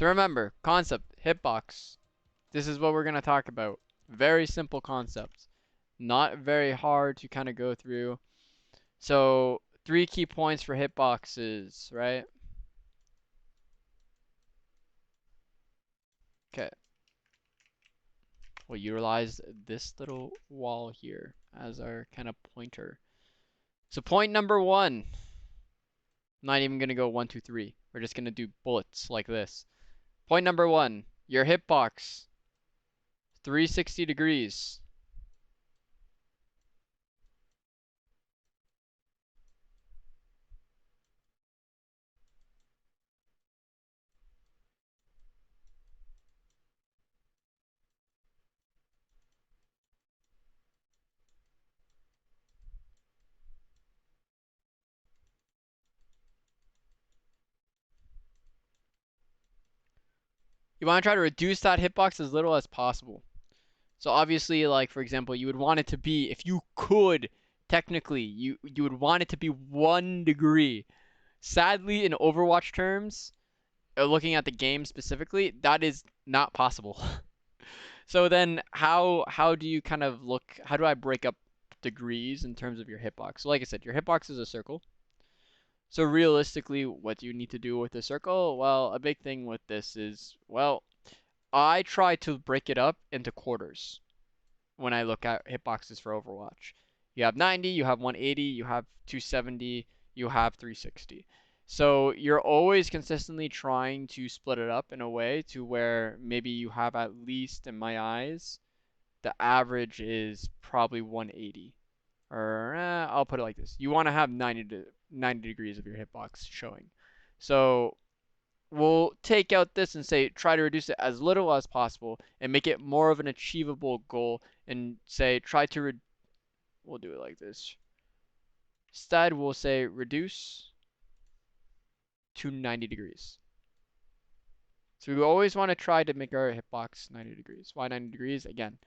So remember, concept, hitbox. This is what we're going to talk about. Very simple concept. Not very hard to kind of go through. So 3 key points for hitboxes, right? Okay. We'll utilize this little wall here as our kind of pointer. So point number 1. Not even going to go 1, 2, 3. We're just going to do bullets like this. Point number 1. Your hitbox. 360 degrees. You want to try to reduce that hitbox as little as possible. So obviously, like for example, you would want it to be, if you could, technically, you would want it to be 1 degree. Sadly, in Overwatch terms, looking at the game specifically, that is not possible. So then how do you kind of look, how do I break up degrees in terms of your hitbox? So like I said, your hitbox is a circle. So realistically, what do you need to do with the circle? Well, a big thing with this is, well, I try to break it up into quarters when I look at hitboxes for Overwatch. You have 90, you have 180, you have 270, you have 360. So you're always consistently trying to split it up in a way to where maybe you have, at least in my eyes, the average is probably 180. Or I'll put it like this. You want to have 90 degrees of your hitbox showing. So we'll take out this and say try to reduce it as little as possible and make it more of an achievable goal, and say try to we'll do it like this. Instead, we'll say reduce to 90 degrees. So we always want to try to make our hitbox 90 degrees. Why 90 degrees? Again,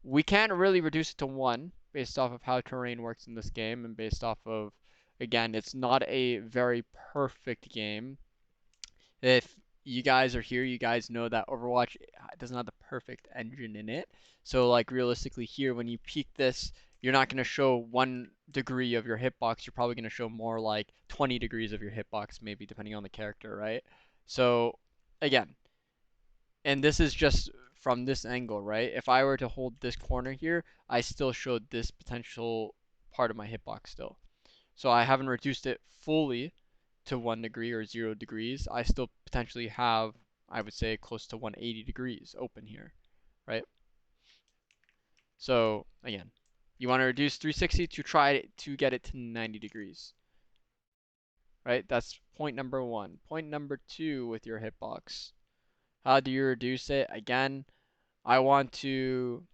we can't really reduce it to 1 based off of how terrain works in this game, and based off of, again, it's not a very perfect game. If you guys are here, you guys know that Overwatch doesn't have the perfect engine in it. So like realistically here, when you peak this, you're not going to show 1 degree of your hitbox. You're probably going to show more like 20 degrees of your hitbox, maybe depending on the character, right? So again, and this is just from this angle, right? If I were to hold this corner here, I still showed this potential part of my hitbox still. So I haven't reduced it fully to 1 degree or 0 degrees. I still potentially have, I would say, close to 180 degrees open here, right? So again, you want to reduce 360 to try to get it to 90 degrees, right? That's point number 1. Point number 2 with your hitbox. How do you reduce it? Again, I want to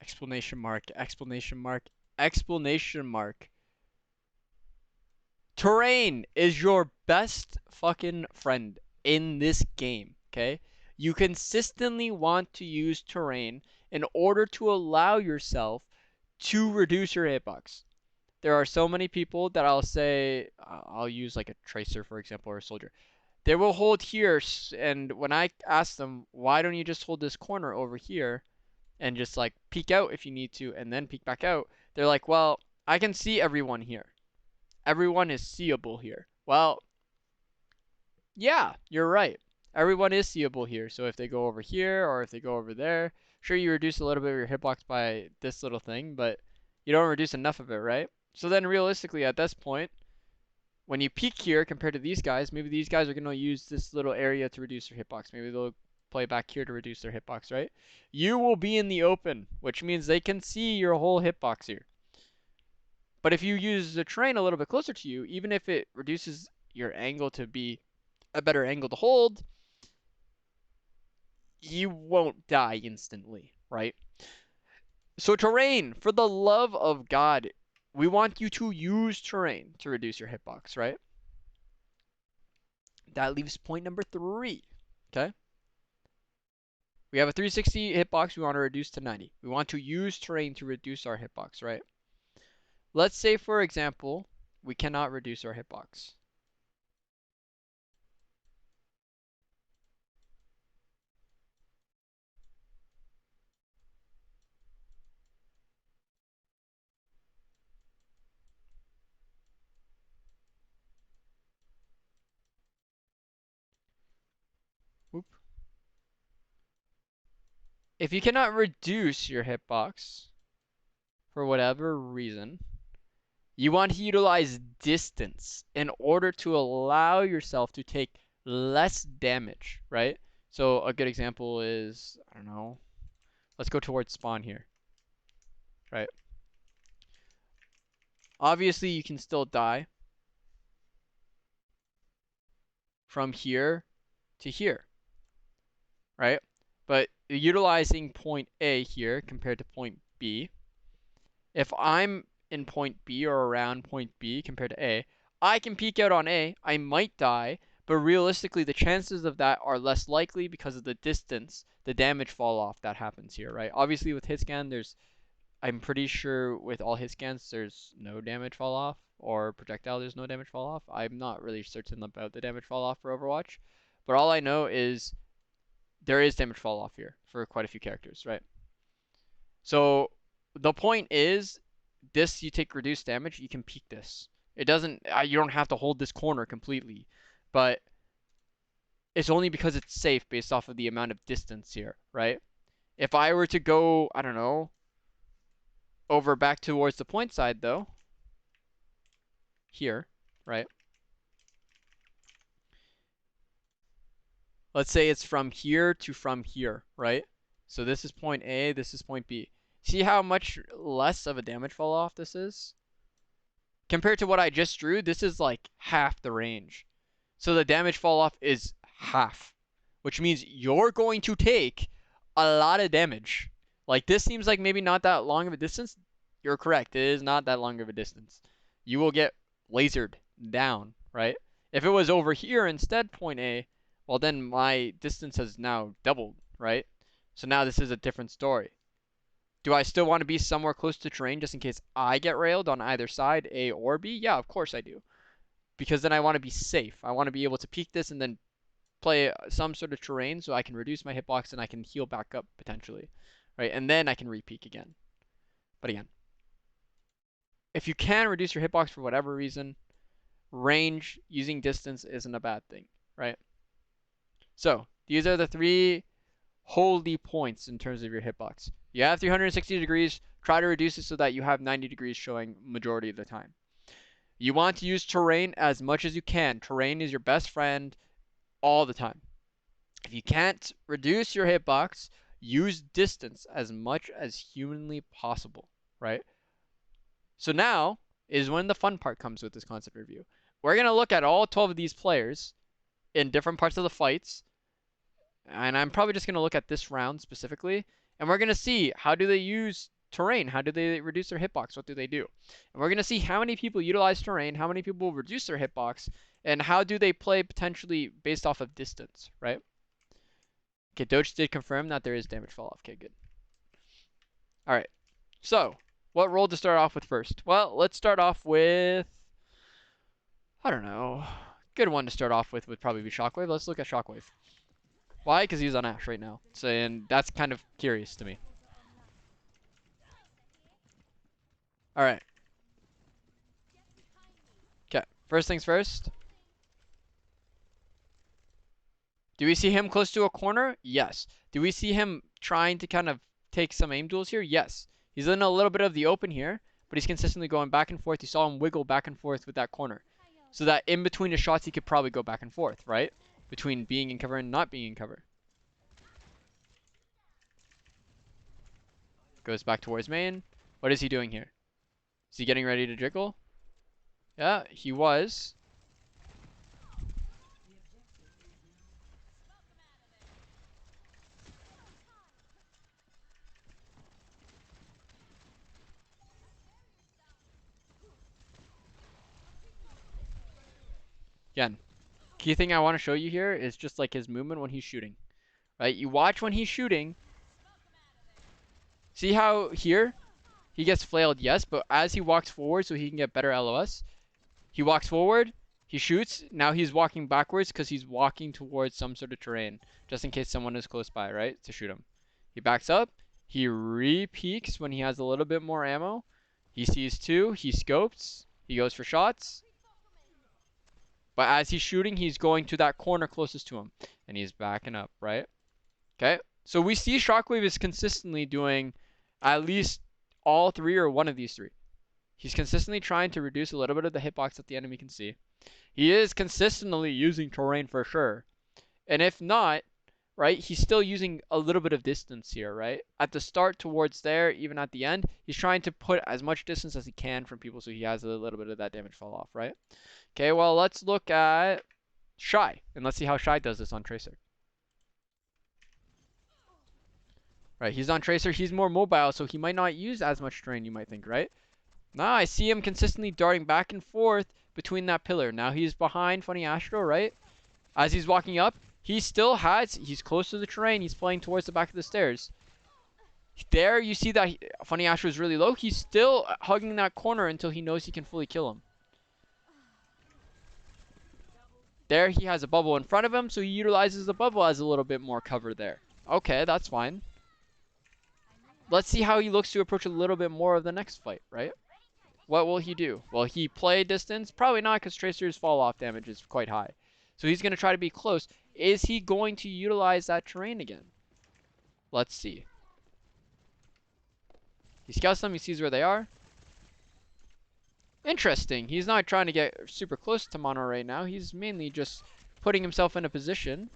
explanation mark, explanation mark, explanation mark. Terrain is your best fucking friend in this game, okay? You consistently want to use terrain in order to allow yourself to reduce your hitbox. There are so many people that I'll say, I'll use like a tracer, for example, or a soldier. They will hold here, and when I ask them, why don't you just hold this corner over here and just like peek out if you need to and then peek back out, they're like, well, I can see everyone here. Everyone is seeable here. Well, yeah, you're right. Everyone is seeable here. So if they go over here or if they go over there, sure, you reduce a little bit of your hitbox by this little thing, but you don't reduce enough of it, right? So then realistically at this point, when you peek here compared to these guys, maybe these guys are going to use this little area to reduce their hitbox. Maybe they'll play back here to reduce their hitbox, right? You will be in the open, which means they can see your whole hitbox here. But if you use the terrain a little bit closer to you, even if it reduces your angle to be a better angle to hold, you won't die instantly, right? So terrain, for the love of God, we want you to use terrain to reduce your hitbox, right? That leaves point number 3, okay? We have a 360 hitbox we want to reduce to 90. We want to use terrain to reduce our hitbox, right? Let's say, for example, we cannot reduce our hitbox. Whoop. If you cannot reduce your hitbox for whatever reason, you want to utilize distance in order to allow yourself to take less damage, right? So a good example is, I don't know, let's go towards spawn here, right? Obviously, you can still die from here to here, right? But utilizing point A here compared to point B, if I'm in point B or around point B compared to A, I can peek out on A. I might die, but realistically, the chances of that are less likely because of the distance, the damage fall off that happens here, right? Obviously, with hit scan, I'm pretty sure with all hit scans, there's no damage fall off, or projectile, there's no damage fall off. I'm not really certain about the damage fall off for Overwatch, but all I know is there is damage fall off here for quite a few characters, right? So the point is, this you take reduced damage, you can peek this. It doesn't, you don't have to hold this corner completely, but it's only because it's safe based off of the amount of distance here, right? If I were to go, I don't know, over back towards the point side though, here, right? Let's say it's from here to from here, right? So this is point A, this is point B. See how much less of a damage fall off this is? Compared to what I just drew, this is like half the range. So the damage fall off is half, which means you're going to take a lot of damage. Like this seems like maybe not that long of a distance. You're correct. It is not that long of a distance. You will get lasered down, right? If it was over here instead, point A, well then my distance has now doubled, right? So now this is a different story. Do I still want to be somewhere close to terrain just in case I get railed on either side, A or B? Yeah, of course I do. Because then I want to be safe. I want to be able to peek this and then play some sort of terrain so I can reduce my hitbox and I can heal back up potentially, right? And then I can re-peek again. But again, if you can reduce your hitbox for whatever reason, range using distance isn't a bad thing, right? So these are the three holy points in terms of your hitbox. You have 360 degrees. Try to reduce it so that you have 90 degrees showing majority of the time. You want to use terrain as much as you can. Terrain is your best friend all the time. If you can't reduce your hitbox, use distance as much as humanly possible, right? So now is when the fun part comes with this concept review. We're going to look at all 12 of these players in different parts of the fights, and I'm probably just going to look at this round specifically, and we're going to see how do they use terrain, how do they reduce their hitbox, what do they do? And we're going to see how many people utilize terrain, how many people reduce their hitbox, and how do they play potentially based off of distance, right? Okay, Doge did confirm that there is damage fall off. Okay, good. All right. So, what role to start off with first? Well, let's start off with, I don't know. Good one to start off with would probably be Shockwave. Let's look at Shockwave. Why? Because he's on Ash right now. So, and that's kind of curious to me. All right. Okay. First things first. Do we see him close to a corner? Yes. Do we see him trying to kind of take some aim duels here? Yes. He's in a little bit of the open here, but he's consistently going back and forth. You saw him wiggle back and forth with that corner. So that in between his shots, he could probably go back and forth, right? Between being in cover and not being in cover. Goes back towards main. What is he doing here? Is he getting ready to jiggle? Yeah, he was. Again, key thing I want to show you here is just like his movement when he's shooting. right? You watch when he's shooting. See how here he gets flailed, yes, but as he walks forward so he can get better LOS, he walks forward, he shoots. Now he's walking backwards because he's walking towards some sort of terrain, just in case someone is close by, right, to shoot him. He backs up. He re-peeks when he has a little bit more ammo. He sees two. He scopes. He goes for shots. But as he's shooting, he's going to that corner closest to him. And he's backing up, right? Okay. So we see Shockwave is consistently doing at least all three or one of these three. He's consistently trying to reduce a little bit of the hitbox that the enemy can see. He is consistently using terrain for sure. And if not, right, he's still using a little bit of distance here, right? At the start towards there, even at the end, he's trying to put as much distance as he can from people so he has a little bit of that damage fall off, right? Okay, well, let's look at Shy, and let's see how Shy does this on Tracer. Right, he's on Tracer, he's more mobile, so he might not use as much terrain, you might think, right? Now I see him consistently darting back and forth between that pillar. Now he's behind Funny Astro, right? As he's walking up, he's close to the terrain. He's playing towards the back of the stairs. There you see that Funny Astro is really low. He's still hugging that corner until he knows he can fully kill him. There he has a bubble in front of him, so he utilizes the bubble as a little bit more cover there. Okay, that's fine. Let's see how he looks to approach a little bit more of the next fight, right? What will he do? Will he play distance? Probably not, because Tracer's fall off damage is quite high. So he's going to try to be close. Is he going to utilize that terrain again? Let's see. He scouts them. He sees where they are. Interesting. He's not trying to get super close to Mono right now. He's mainly just putting himself in a position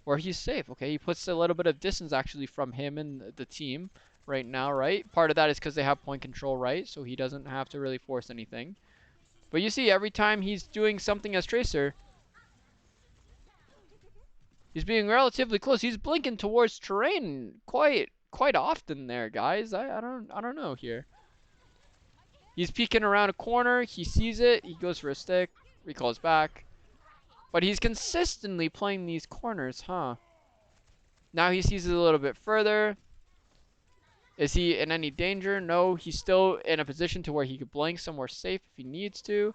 where he's safe. Okay, he puts a little bit of distance actually from him and the team right now, right? Part of that is because they have point control, right? So he doesn't have to really force anything. But you see, every time he's doing something as Tracer, he's being relatively close. He's blinking towards terrain quite often there, guys. I don't know here. He's peeking around a corner. He sees it. He goes for a stick. Recalls back. But he's consistently playing these corners, huh? Now he sees it a little bit further. Is he in any danger? No, he's still in a position to where he could blink somewhere safe if he needs to.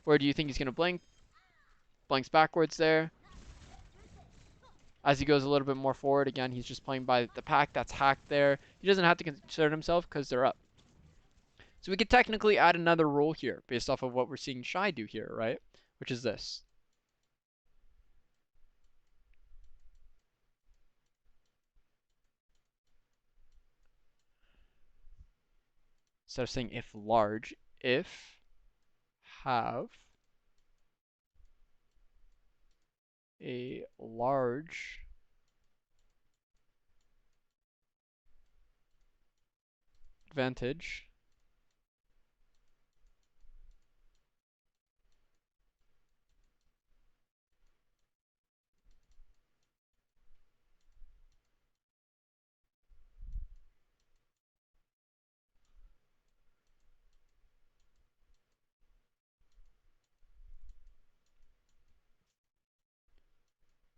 Where do you think he's going to blink? Blinks backwards there. As he goes a little bit more forward, again, he's just playing by the pack that's hacked there. He doesn't have to concern himself because they're up. So we could technically add another rule here based off of what we're seeing Shy do here, right? Which is this. Instead of saying if large, if have a large advantage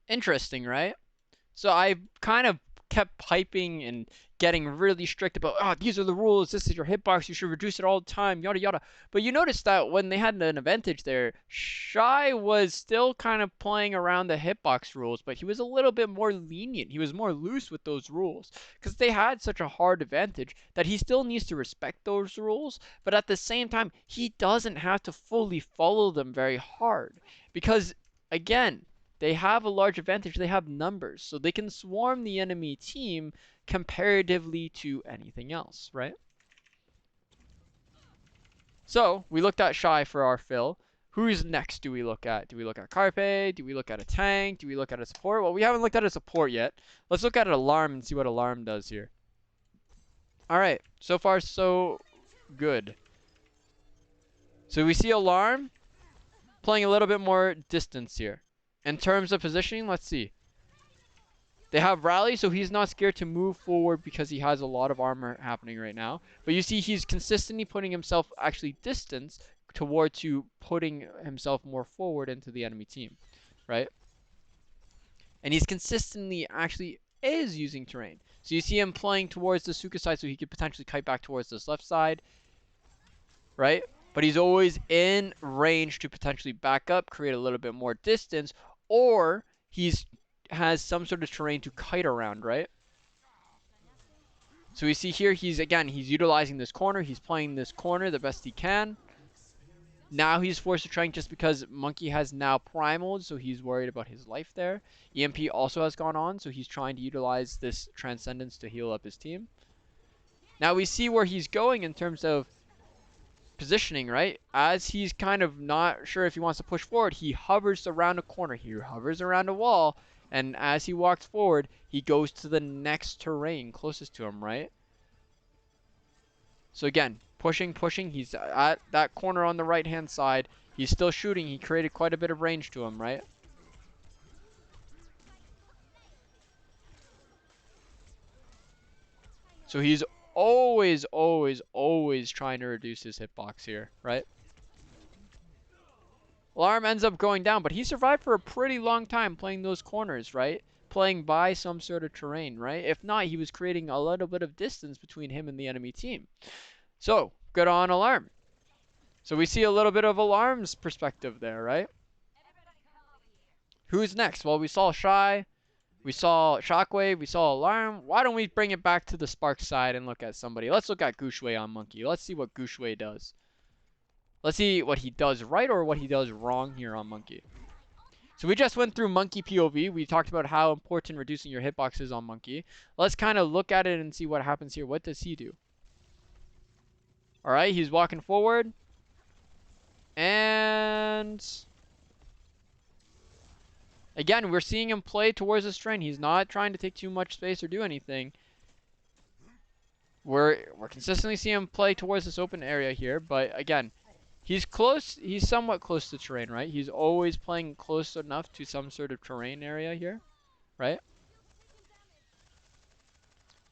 interesting, right? So I kind of kept piping and getting really strict about, oh, these are the rules. This is your hitbox. You should reduce it all the time, yada, yada. But you noticed that when they had an advantage there, Shy was still kind of playing around the hitbox rules, but he was a little bit more lenient. He was more loose with those rules because they had such a hard advantage that he still needs to respect those rules. But at the same time, he doesn't have to fully follow them very hard because, again, they have a large advantage. They have numbers, so they can swarm the enemy team comparatively to anything else, right? So we looked at Shy for our fill. Who's next do we look at? Do we look at Carpe? Do we look at a tank? Do we look at a support? Well, we haven't looked at a support yet. Let's look at an alarm and see what alarm does here. All right, so far so good. So we see alarm playing a little bit more distance here. In terms of positioning, let's see. They have rally, so he's not scared to move forward because he has a lot of armor happening right now. But you see he's consistently putting himself actually distance toward to putting himself more forward into the enemy team, right? And he's consistently actually is using terrain. So you see him playing towards the Suka side so he could potentially kite back towards this left side, right? But he's always in range to potentially back up, create a little bit more distance, or he's has some sort of terrain to kite around, right? So we see here he's utilizing this corner. He's playing this corner the best he can. Now he's forced to trank just because Monkey has now primaled, so he's worried about his life there. EMP also has gone on, so he's trying to utilize this Transcendence to heal up his team. Now we see where he's going in terms of positioning, right? As he's kind of not sure if he wants to push forward, he hovers around a corner. He hovers around a wall, and as he walks forward, he goes to the next terrain closest to him, right? So again, pushing. He's at that corner on the right-hand side. He's still shooting. He created quite a bit of range to him, right? So he's always trying to reduce his hitbox here, right? Alarm ends up going down, but he survived for a pretty long time playing those corners, right? Playing by some sort of terrain, right? If not, he was creating a little bit of distance between him and the enemy team. So, good on Alarm. So we see a little bit of Alarm's perspective there, right? Who's next? Well, we saw Shy, we saw Shockwave, we saw Alarm. Why don't we bring it back to the Spark side and look at somebody? Let's look at Gushwei on Monkey. Let's see what Gushwei does. Let's see what he does right or what he does wrong here on Monkey. So we just went through Monkey POV. We talked about how important reducing your hitbox is on Monkey. Let's kind of look at it and see what happens here. What does he do? All right, he's walking forward. And again, we're seeing him play towards this train. He's not trying to take too much space or do anything. We're consistently seeing him play towards this open area here, but again, he's close. He's somewhat close to terrain, right? He's always playing close enough to some sort of terrain area here, right?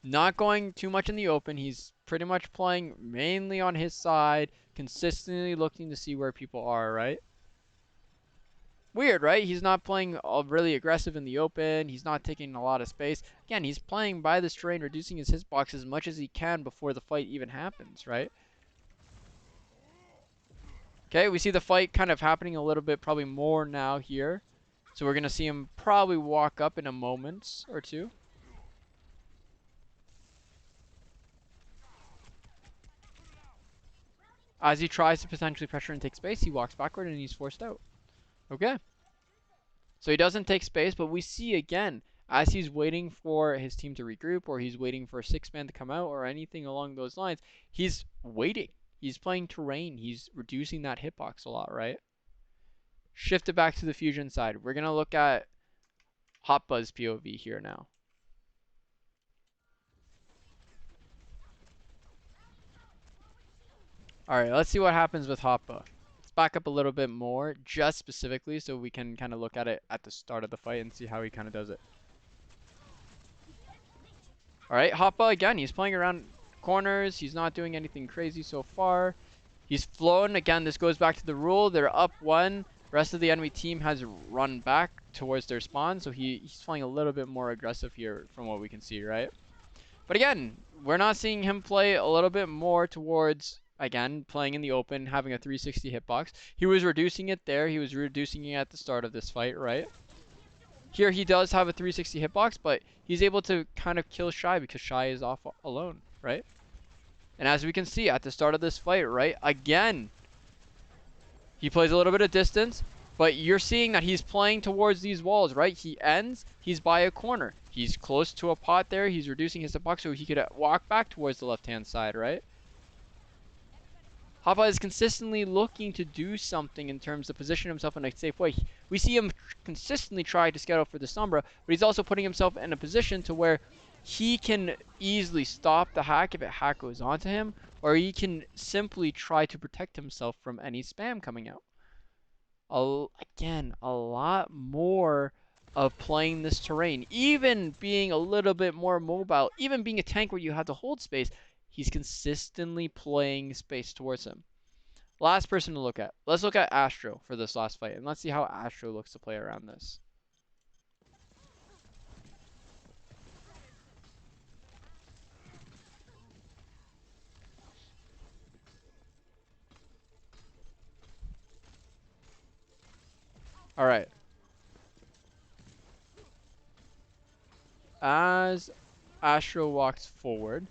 Not going too much in the open. He's pretty much playing mainly on his side, consistently looking to see where people are, right? Weird, right? He's not playing really aggressive in the open. He's not taking a lot of space. Again, he's playing by this terrain, reducing his hitbox as much as he can before the fight even happens, right? Okay, we see the fight kind of happening a little bit, probably more now here. So we're going to see him probably walk up in a moment or two. As he tries to potentially pressure and take space, he walks backward and he's forced out. Okay. So he doesn't take space, but we see again, as he's waiting for his team to regroup or he's waiting for a 6-man to come out or anything along those lines, he's waiting. He's playing terrain. He's reducing that hitbox a lot, right? Shift it back to the fusion side. We're going to look at Hot Buzz POV here now. Alright, let's see what happens with Hoppa. Let's back up a little bit more, just specifically, so we can kind of look at it at the start of the fight and see how he kind of does it. Alright, Hoppa again, he's playing around corners. He's not doing anything crazy so far. He's flown. Again, this goes back to the rule. They're up 1. The rest of the enemy team has run back towards their spawn, so he's playing a little bit more aggressive here from what we can see, right? But again, we're not seeing him play a little bit more towards, again, playing in the open, having a 360 hitbox. He was reducing it there. He was reducing it at the start of this fight, right? Here he does have a 360 hitbox, but he's able to kind of kill Shy because Shy is off alone, right? And as we can see at the start of this fight, right, again, he plays a little bit of distance, but you're seeing that he's playing towards these walls, right? He ends, he's by a corner. He's close to a pot there. He's reducing his hitbox so he could walk back towards the left-hand side, right? Hoppa is consistently looking to do something in terms of position himself in a safe way. We see him consistently try to scout out for the Sombra, but he's also putting himself in a position to where he can easily stop the hack if a hack goes onto him, or he can simply try to protect himself from any spam coming out. Again, a lot more of playing this terrain, even being a little bit more mobile, even being a tank where you have to hold space, he's consistently playing space towards him. Last person to look at. Let's look at Astro for this last fight, and let's see how Astro looks to play around this. All right. As Astro walks forward,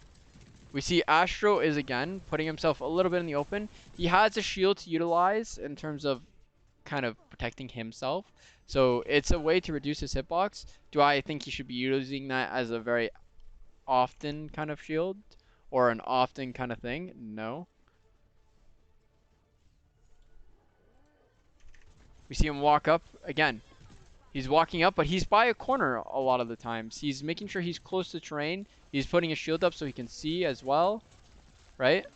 we see Astro is again putting himself a little bit in the open. He has a shield to utilize in terms of kind of protecting himself. So it's a way to reduce his hitbox. Do I think he should be using that as a very often kind of shield or an often kind of thing? No. We see him walk up again. He's walking up, but he's by a corner a lot of the times. He's making sure he's close to terrain. He's putting his shield up so he can see as well, right?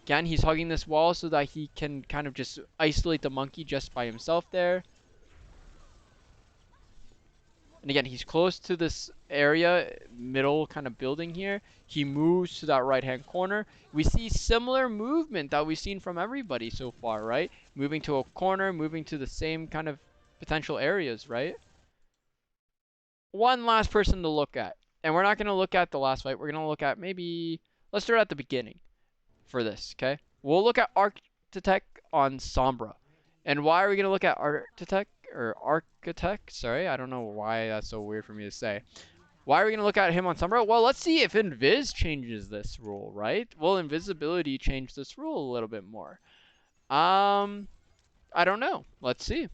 Again, he's hugging this wall so that he can kind of just isolate the monkey just by himself there. And again, he's close to this area, middle kind of building here. He moves to that right-hand corner. We see similar movement that we've seen from everybody so far, right? Moving to a corner, moving to the same kind of potential areas, right? One last person to look at. And we're not going to look at the last fight. We're going to look at maybe, let's start at the beginning for this, okay? We'll look at Architect on Sombra. And why are we going to look at Architect? Sorry, I don't know why that's so weird for me to say. Why are we going to look at him on Sombra? Well, let's see if Invis changes this rule, right? Will Invisibility change this rule a little bit more? I don't know. Let's see.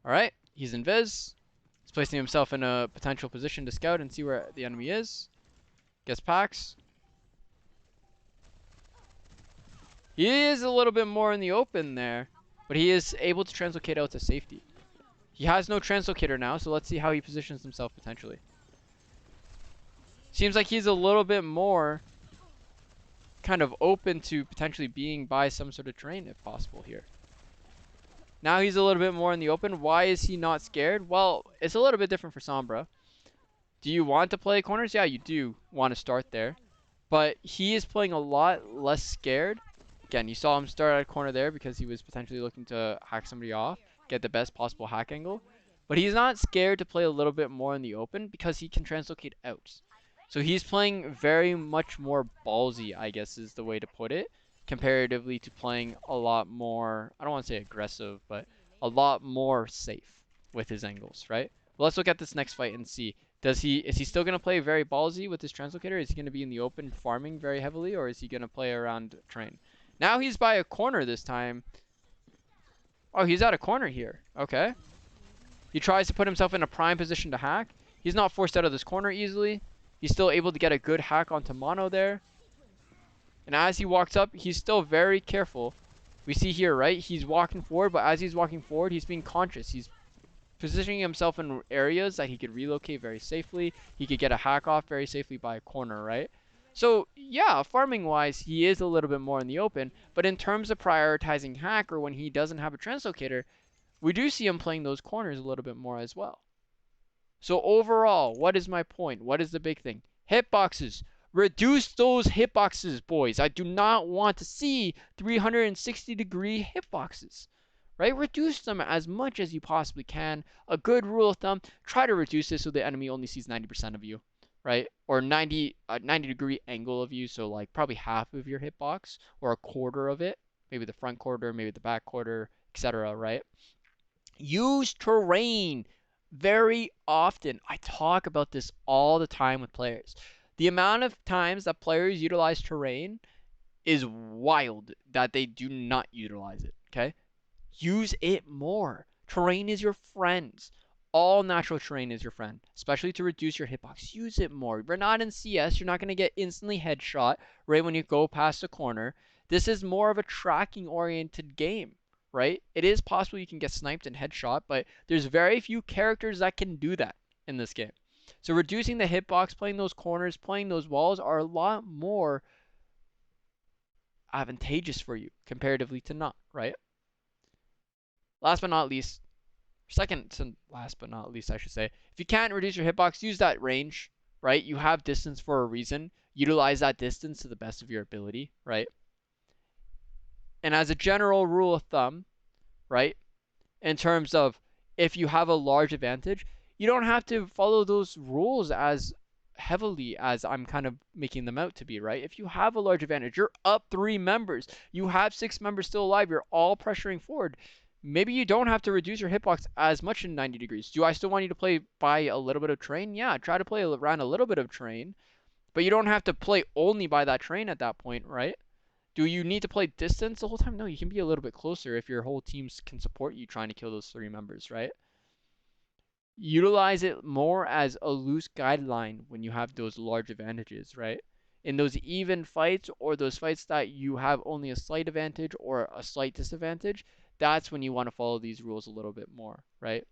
All right, he's Invis. He's placing himself in a potential position to scout and see where the enemy is. Gets packs. He is a little bit more in the open there, but he is able to translocate out to safety. He has no translocator now, so let's see how he positions himself potentially. Seems like he's a little bit more kind of open to potentially being by some sort of terrain if possible here. Now he's a little bit more in the open. Why is he not scared? Well, it's a little bit different for Sombra. Do you want to play corners? Yeah, you do want to start there. But he is playing a lot less scared. Again, you saw him start at a corner there because he was potentially looking to hack somebody off, get the best possible hack angle. But he's not scared to play a little bit more in the open because he can translocate out. So he's playing very much more ballsy, I guess is the way to put it, comparatively to playing a lot more, I don't want to say aggressive, but a lot more safe with his angles, right? Well, let's look at this next fight and see. Is he still going to play very ballsy with his translocator? Is he going to be in the open farming very heavily, or is he going to play around terrain? Now he's by a corner this time. Oh, he's at a corner here. Okay. He tries to put himself in a prime position to hack. He's not forced out of this corner easily. He's still able to get a good hack onto Mono there. And as he walks up, he's still very careful. We see here, right? He's walking forward, but as he's walking forward, he's being conscious. He's positioning himself in areas that he could relocate very safely. He could get a hack off very safely by a corner, right? So, yeah, farming-wise, he is a little bit more in the open. But in terms of prioritizing hack or when he doesn't have a translocator, we do see him playing those corners a little bit more as well. So overall, what is my point? What is the big thing? Hitboxes. Reduce those hitboxes, boys. I do not want to see 360-degree hitboxes. Right? Reduce them as much as you possibly can. A good rule of thumb, try to reduce it so the enemy only sees 90% of you. Right? Or 90-degree angle of you, so like probably half of your hitbox or a quarter of it. Maybe the front quarter, maybe the back quarter, etc. Right? Use terrain very often. I talk about this all the time with players. The amount of times that players utilize terrain is wild that they do not utilize it, okay? Use it more. Terrain is your friend. All natural terrain is your friend, especially to reduce your hitbox. Use it more. We're not in CS. You're not going to get instantly headshot right when you go past the corner. This is more of a tracking-oriented game, right? It is possible you can get sniped and headshot, but there's very few characters that can do that in this game. So reducing the hitbox, playing those corners, playing those walls are a lot more advantageous for you comparatively to not, right? Last but not least, second to last but not least, I should say, if you can't reduce your hitbox, use that range, right? You have distance for a reason. Utilize that distance to the best of your ability, right? And as a general rule of thumb, right, in terms of if you have a large advantage, you don't have to follow those rules as heavily as I'm kind of making them out to be, right? If you have a large advantage, you're up 3 members, you have 6 members still alive, you're all pressuring forward. Maybe you don't have to reduce your hitbox as much in 90 degrees. Do I still want you to play by a little bit of train? Yeah, try to play around a little bit of train, but you don't have to play only by that train at that point, right? Do you need to play distance the whole time? No, you can be a little bit closer if your whole team can support you trying to kill those 3 members, right? Utilize it more as a loose guideline when you have those large advantages, right? In those even fights or those fights that you have only a slight advantage or a slight disadvantage, that's when you want to follow these rules a little bit more, right?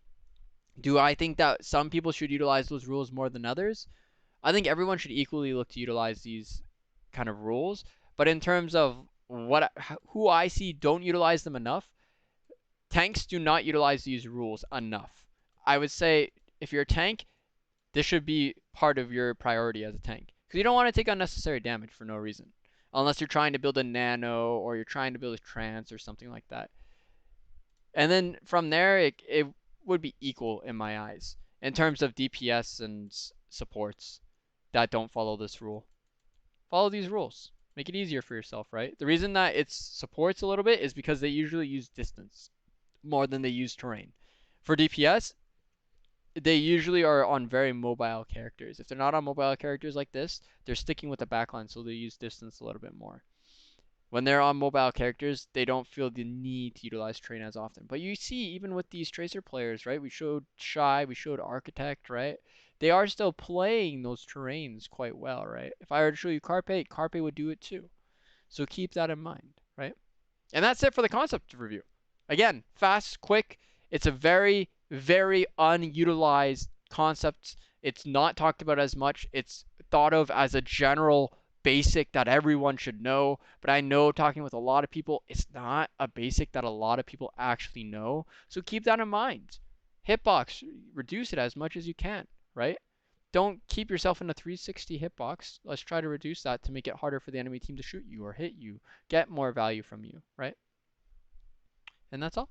Do I think that some people should utilize those rules more than others? I think everyone should equally look to utilize these kind of rules, but in terms of who I see don't utilize them enough, tanks do not utilize these rules enough. I would say if you're a tank, this should be part of your priority as a tank. Because you don't want to take unnecessary damage for no reason. Unless you're trying to build a nano or you're trying to build a trance or something like that. And then from there, it would be equal in my eyes in terms of DPS and supports that don't follow this rule. Follow these rules. Make it easier for yourself, right? The reason that it supports a little bit is because they usually use distance more than they use terrain. For DPS, they usually are on very mobile characters. If they're not on mobile characters like this, they're sticking with the backline, so they use distance a little bit more. When they're on mobile characters, they don't feel the need to utilize train as often. But you see, even with these tracer players, right? We showed Shy, we showed Architect, right? They are still playing those terrains quite well, right? If I were to show you Carpe, Carpe would do it too. So keep that in mind, right? And that's it for the concept review. Again, fast, quick. It's a very, very unutilized concept. It's not talked about as much. It's thought of as a general basic that everyone should know. But I know talking with a lot of people, it's not a basic that a lot of people actually know. So keep that in mind. Hitbox, reduce it as much as you can, right? Don't keep yourself in a 360 hitbox. Let's try to reduce that to make it harder for the enemy team to shoot you or hit you, get more value from you, right? And that's all.